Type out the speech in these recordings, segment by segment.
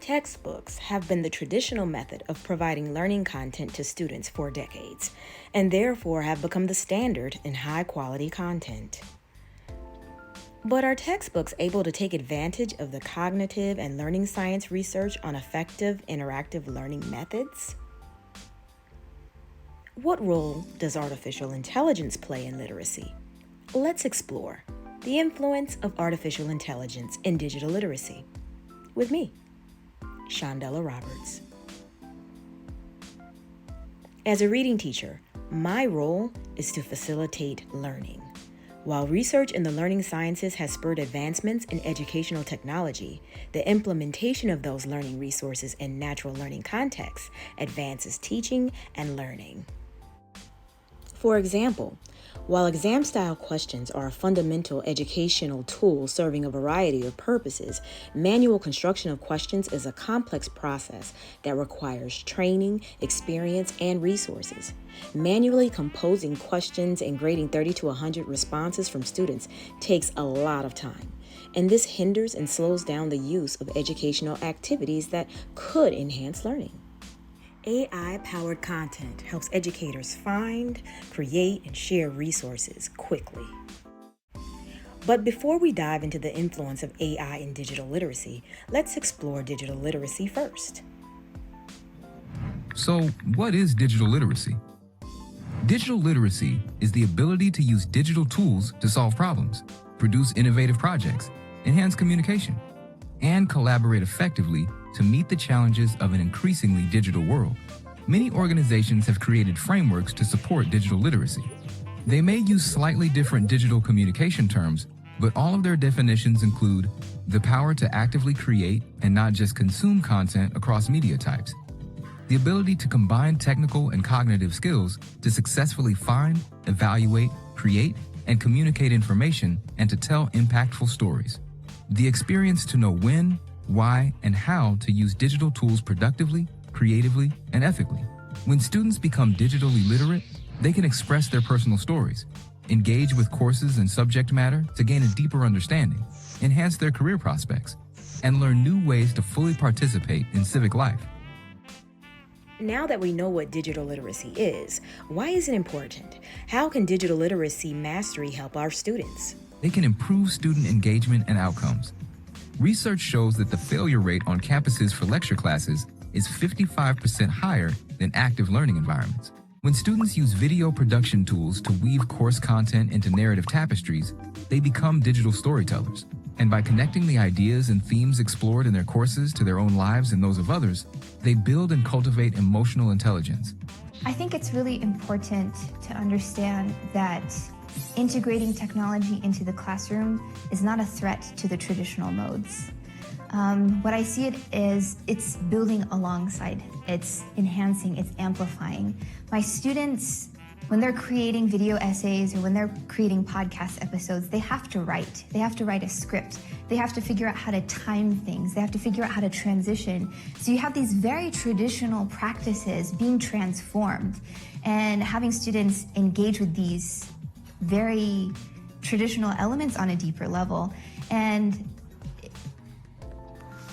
Textbooks have been the traditional method of providing learning content to students for decades, and therefore have become the standard in high-quality content. But are textbooks able to take advantage of the cognitive and learning science research on effective interactive learning methods? What role does artificial intelligence play in literacy? Let's explore the influence of artificial intelligence in digital literacy with me, Shondella Roberts. As a reading teacher, my role is to facilitate learning. While research in the learning sciences has spurred advancements in educational technology, the implementation of those learning resources in natural learning contexts advances teaching and learning. For example, while exam-style questions are a fundamental educational tool serving a variety of purposes, manual construction of questions is a complex process that requires training, experience, and resources. Manually composing questions and grading 30 to 100 responses from students takes a lot of time, and this hinders and slows down the use of educational activities that could enhance learning. AI-powered content helps educators find, create, and share resources quickly. But before we dive into the influence of AI in digital literacy, let's explore digital literacy first. So, what is digital literacy? Digital literacy is the ability to use digital tools to solve problems, produce innovative projects, enhance communication, and collaborate effectively to meet the challenges of an increasingly digital world. Many organizations have created frameworks to support digital literacy. They may use slightly different digital communication terms, but all of their definitions include the power to actively create and not just consume content across media types, the ability to combine technical and cognitive skills to successfully find, evaluate, create, and communicate information and to tell impactful stories, the experience to know when, why, and how to use digital tools productively, creatively, and ethically. When students become digitally literate, they can express their personal stories, engage with courses and subject matter to gain a deeper understanding, enhance their career prospects, and learn new ways to fully participate in civic life. Now that we know what digital literacy is, why is it important? How can digital literacy mastery help our students? They can improve student engagement and outcomes. Research shows that the failure rate on campuses for lecture classes is 55% higher than active learning environments. When students use video production tools to weave course content into narrative tapestries, they become digital storytellers. And by connecting the ideas and themes explored in their courses to their own lives and those of others, they build and cultivate emotional intelligence. I think it's really important to understand that integrating technology into the classroom is not a threat to the traditional modes. What I see it is it's building alongside, it's enhancing, it's amplifying. My students, when they're creating video essays or when they're creating podcast episodes, they have to write. They have to write a script. They have to figure out how to time things. They have to figure out how to transition. So you have these very traditional practices being transformed, and having students engage with these very traditional elements on a deeper level, and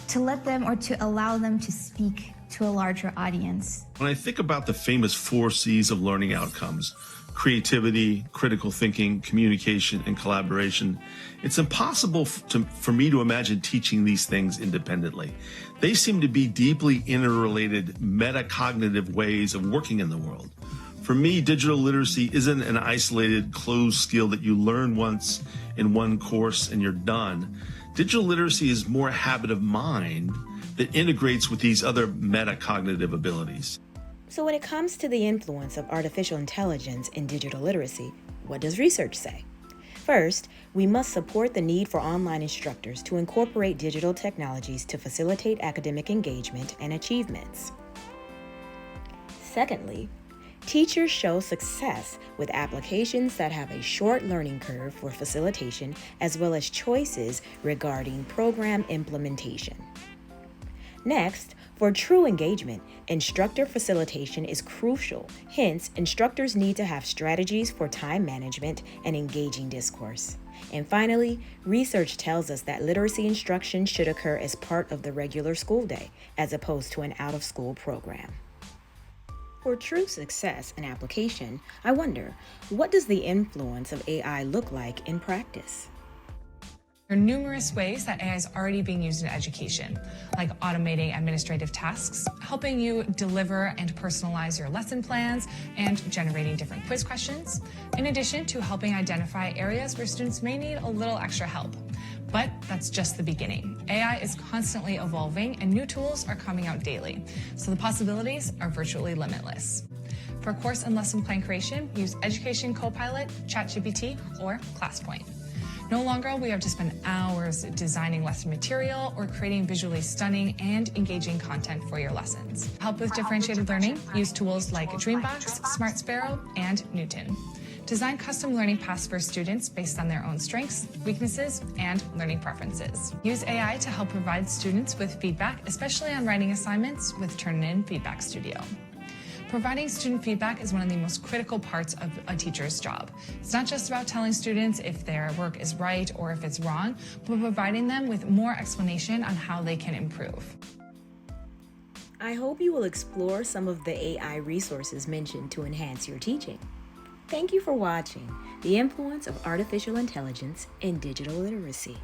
to let them or to allow them to speak to a larger audience. When I think about the famous 4 C's of learning outcomes, creativity, critical thinking, communication, and collaboration, it's impossible for me to imagine teaching these things independently. They seem to be deeply interrelated metacognitive ways of working in the world. For me, digital literacy isn't an isolated, closed skill that you learn once in one course and you're done. Digital literacy is more a habit of mind that integrates with these other metacognitive abilities. So when it comes to the influence of artificial intelligence in digital literacy, what does research say? First, we must support the need for online instructors to incorporate digital technologies to facilitate academic engagement and achievements. Secondly, teachers show success with applications that have a short learning curve for facilitation, as well as choices regarding program implementation. Next, for true engagement, instructor facilitation is crucial. Hence, instructors need to have strategies for time management and engaging discourse. And finally, research tells us that literacy instruction should occur as part of the regular school day, as opposed to an out-of-school program. For true success in application, I wonder, what does the influence of AI look like in practice? There are numerous ways that AI is already being used in education, like automating administrative tasks, helping you deliver and personalize your lesson plans, and generating different quiz questions, in addition to helping identify areas where students may need a little extra help. But that's just the beginning. AI is constantly evolving and new tools are coming out daily, so the possibilities are virtually limitless. For course and lesson plan creation, use Education Copilot, ChatGPT, or ClassPoint. No longer will you have to spend hours designing lesson material or creating visually stunning and engaging content for your lessons. To help with differentiated learning, use tools like Dreambox, Smart Sparrow, and Newton. Design custom learning paths for students based on their own strengths, weaknesses, and learning preferences. Use AI to help provide students with feedback, especially on writing assignments with Turnitin Feedback Studio. Providing student feedback is one of the most critical parts of a teacher's job. It's not just about telling students if their work is right or if it's wrong, but providing them with more explanation on how they can improve. I hope you will explore some of the AI resources mentioned to enhance your teaching. Thank you for watching The Influence of Artificial Intelligence in Digital Literacy.